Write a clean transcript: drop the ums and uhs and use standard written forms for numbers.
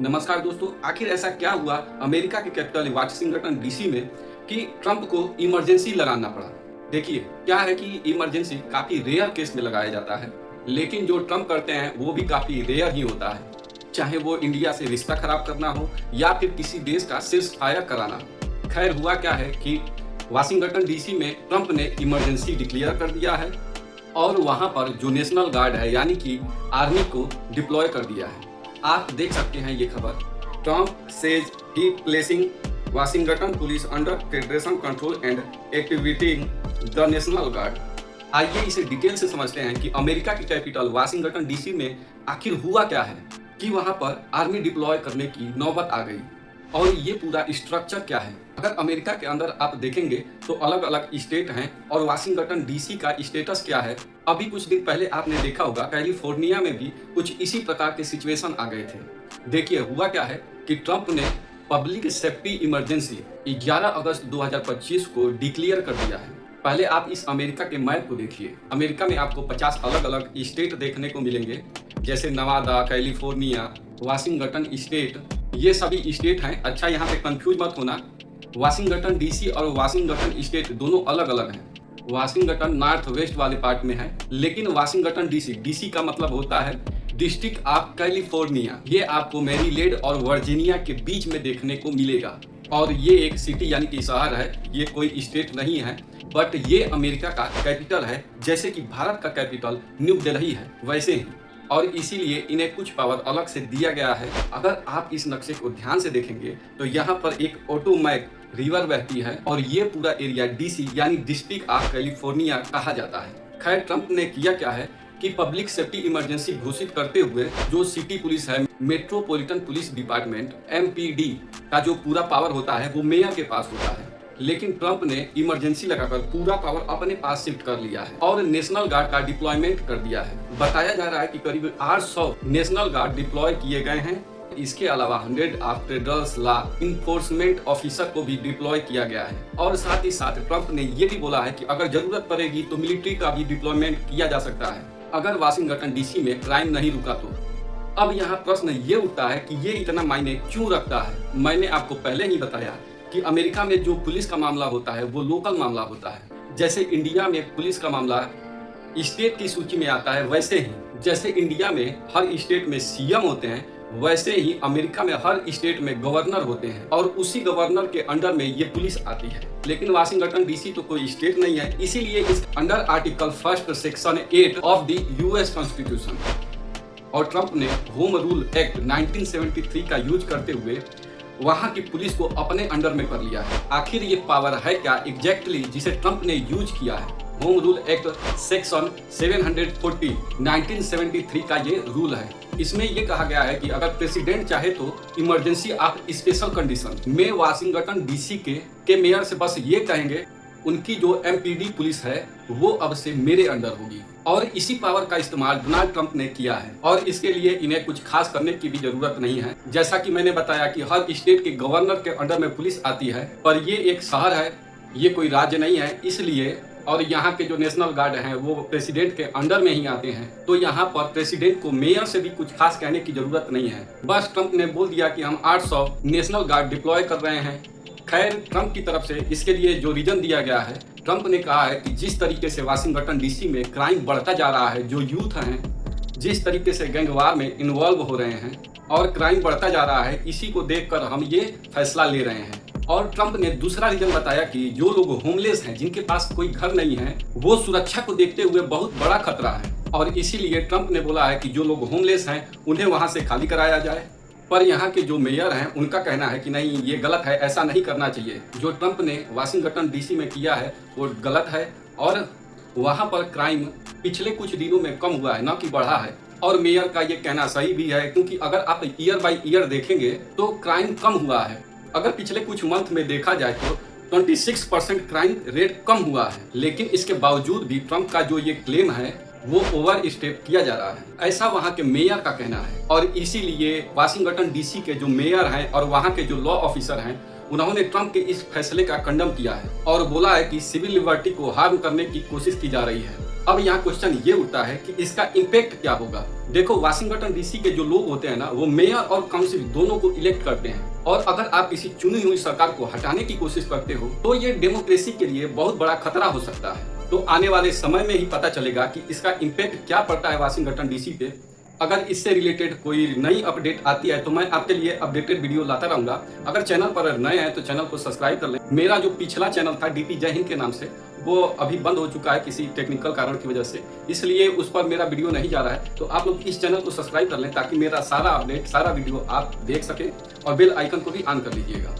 नमस्कार दोस्तों, आखिर ऐसा क्या हुआ अमेरिका के कैपिटल वाशिंगटन डीसी में कि ट्रंप को इमरजेंसी लगाना पड़ा। देखिए, क्या है कि इमरजेंसी काफी रेयर केस में लगाया जाता है, लेकिन जो ट्रंप करते हैं वो भी काफी रेयर ही होता है। चाहे वो इंडिया से रिश्ता खराब करना हो या फिर किसी देश का सीज फायर कराना। खैर, हुआ क्या है कि वाशिंगटन डीसी में ट्रंप ने इमरजेंसी डिक्लेयर कर दिया है और वहां पर जो नेशनल गार्ड है यानी कि आर्मी को डिप्लॉय कर दिया है। आप देख सकते हैं ये खबर, Trump says he placing Washington police under federation control and activating the national guard. आइए इसे डिटेल से समझते हैं कि अमेरिका की कैपिटल वाशिंगटन डीसी में आखिर हुआ क्या है कि वहां पर आर्मी डिप्लॉय करने की नौबत आ गई और ये पूरा स्ट्रक्चर क्या है। अगर अमेरिका के अंदर आप देखेंगे तो अलग अलग स्टेट हैं और वाशिंगटन डीसी का स्टेटस क्या है। अभी कुछ दिन पहले आपने देखा होगा कैलिफोर्निया में भी कुछ इसी प्रकार के सिचुएशन आ गए थे। देखिए, हुआ क्या है कि ट्रंप ने पब्लिक सेफ्टी इमरजेंसी 11 अगस्त 2025 को डिक्लेयर कर दिया है। पहले आप इस अमेरिका के मैप को देखिए। अमेरिका में आपको 50 अलग अलग स्टेट देखने को मिलेंगे, जैसे नवादा, कैलिफोर्निया, वाशिंगटन स्टेट, ये सभी स्टेट हैं। अच्छा, यहाँ पे कंफ्यूज मत होना, वाशिंगटन डीसी और वाशिंगटन स्टेट दोनों अलग अलग हैं। वाशिंगटन नॉर्थ वेस्ट वाले पार्ट में है, लेकिन वाशिंगटन डीसी का मतलब होता है डिस्ट्रिक्ट ऑफ कैलिफोर्निया। ये आपको मैरीलैंड और वर्जीनिया के बीच में देखने को मिलेगा और ये एक सिटी यानी कि शहर है, ये कोई स्टेट नहीं है, बट ये अमेरिका का कैपिटल है। जैसे कि भारत का कैपिटल न्यू दिल्ली है वैसे ही, और इसीलिए इन्हें कुछ पावर अलग से दिया गया है। अगर आप इस नक्शे को ध्यान से देखेंगे तो यहाँ पर एक ऑटोमैक रिवर बहती है और ये पूरा एरिया डीसी यानी डिस्ट्रिक्ट ऑफ कैलिफोर्निया कहा जाता है। खैर, ट्रंप ने किया क्या है कि पब्लिक सेफ्टी इमरजेंसी घोषित करते हुए जो सिटी पुलिस है, मेट्रोपॉलिटन पुलिस डिपार्टमेंट MPD का जो पूरा पावर होता है वो मेयर के पास होता है, लेकिन ट्रंप ने इमरजेंसी लगाकर पूरा पावर अपने पास शिफ्ट कर लिया है और नेशनल गार्ड का डिप्लॉयमेंट कर दिया है। बताया जा रहा है कि करीब 800 नेशनल गार्ड डिप्लॉय किए गए हैं। इसके अलावा 100 of federal law enforcement officer को भी डिप्लॉय किया गया है और साथ ही साथ ट्रंप ने ये भी बोला है कि अगर जरूरत पड़ेगी तो मिलिट्री का भी डिप्लॉयमेंट किया जा सकता है अगर वाशिंगटन डीसी में क्राइम नहीं रुका तो। अब यहाँ प्रश्न ये उठता है कि ये इतना मायने क्यों रखता है। मैंने आपको पहले ही बताया कि अमेरिका में जो पुलिस का मामला होता है वो लोकल मामला होता है। जैसे इंडिया में पुलिस का मामला स्टेट की सूची में आता है, वैसे ही जैसे इंडिया में हर स्टेट में CM होते हैं, वैसे ही अमेरिका में हर स्टेट में गवर्नर होते हैं और उसी गवर्नर के अंडर में ये पुलिस आती है। लेकिन वाशिंगटन डीसी तो कोई स्टेट नहीं है, इसीलिए इस under article 1 section 8 of the US constitution और ट्रंप ने होम रूल एक्ट 1973 का यूज करते हुए वहां की पुलिस को अपने अंडर में कर लिया है। आखिर ये पावर है क्या एग्जैक्टली जिसे ट्रंप ने यूज किया है। होम रूल एक्ट सेक्शन 740 1973 का ये रूल है। इसमें ये कहा गया है कि अगर प्रेसिडेंट चाहे तो इमरजेंसी ऑफ स्पेशल कंडीशन में वाशिंगटन डीसी के मेयर से बस ये कहेंगे उनकी जो MPD पुलिस है वो अब से मेरे अंडर होगी, और इसी पावर का इस्तेमाल डोनाल्ड ट्रंप ने किया है और इसके लिए इन्हें कुछ खास करने की भी जरूरत नहीं है। जैसा कि मैंने बताया कि हर स्टेट के गवर्नर के अंडर में पुलिस आती है, पर ये एक शहर है, ये कोई राज्य नहीं है, इसलिए और यहाँ के जो नेशनल गार्ड हैं वो प्रेसिडेंट के अंडर में ही आते हैं, तो यहाँ पर प्रेसिडेंट को मेयर से भी कुछ खास कहने की जरूरत नहीं है। बस ट्रंप ने बोल दिया कि हम 800 नेशनल गार्ड डिप्लॉय कर रहे हैं। खैर, ट्रंप की तरफ से इसके लिए जो रीजन दिया गया है, ट्रंप ने कहा है कि जिस तरीके से वाशिंगटन डीसी में क्राइम बढ़ता जा रहा है, जो यूथ हैं जिस तरीके से गैंगवार में इन्वॉल्व हो रहे हैं और क्राइम बढ़ता जा रहा है, इसी को देखकर हम ये फैसला ले रहे हैं। और ट्रंप ने दूसरा रीजन बताया कि जो लोग होमलेस हैं, जिनके पास कोई घर नहीं है, वो सुरक्षा को देखते हुए बहुत बड़ा खतरा है और इसीलिए ट्रंप ने बोला है कि जो लोग होमलेस हैं उन्हें वहां से खाली कराया जाए। पर यहाँ के जो मेयर हैं उनका कहना है कि नहीं, ये गलत है, ऐसा नहीं करना चाहिए। जो ट्रंप ने वाशिंगटन डीसी में किया है वो गलत है और वहाँ पर क्राइम पिछले कुछ दिनों में कम हुआ है, न कि बढ़ा है। और मेयर का ये कहना सही भी है, क्योंकि अगर आप ईयर बाय ईयर देखेंगे तो क्राइम कम हुआ है। अगर पिछले कुछ मंथ में देखा जाए तो 26% क्राइम रेट कम हुआ है, लेकिन इसके बावजूद भी ट्रंप का जो ये क्लेम है वो ओवर स्टेप किया जा रहा है, ऐसा वहाँ के मेयर का कहना है। और इसीलिए वाशिंगटन डीसी के जो मेयर हैं और वहाँ के जो लॉ ऑफिसर हैं, उन्होंने ट्रंप के इस फैसले का कंडम किया है और बोला है कि सिविल लिबर्टी को हार्म करने की कोशिश की जा रही है। अब यहाँ क्वेश्चन ये उठता है कि इसका इम्पैक्ट क्या होगा। देखो, वाशिंगटन डीसी के जो लोग होते हैं ना, वो मेयर और काउंसिल दोनों को इलेक्ट करते हैं, और अगर आप किसी चुनी हुई सरकार को हटाने की कोशिश करते हो तो ये डेमोक्रेसी के लिए बहुत बड़ा खतरा हो सकता है। तो आने वाले समय में ही पता चलेगा कि इसका इम्पैक्ट क्या पड़ता है वाशिंगटन डीसी पे। अगर इससे रिलेटेड कोई नई अपडेट आती है तो मैं आपके लिए अपडेटेड वीडियो लाता रहूंगा। अगर चैनल पर नए हैं तो चैनल को सब्सक्राइब कर लें। मेरा जो पिछला चैनल था डीपी जय हिंद के नाम से, वो अभी बंद हो चुका है किसी टेक्निकल कारण की वजह से, इसलिए उस पर मेरा वीडियो नहीं जा रहा है। तो आप लोग इस चैनल को सब्सक्राइब कर लें ताकि मेरा सारा अपडेट, सारा वीडियो आप देख सकें, और बेल आइकन को भी ऑन कर लीजिएगा।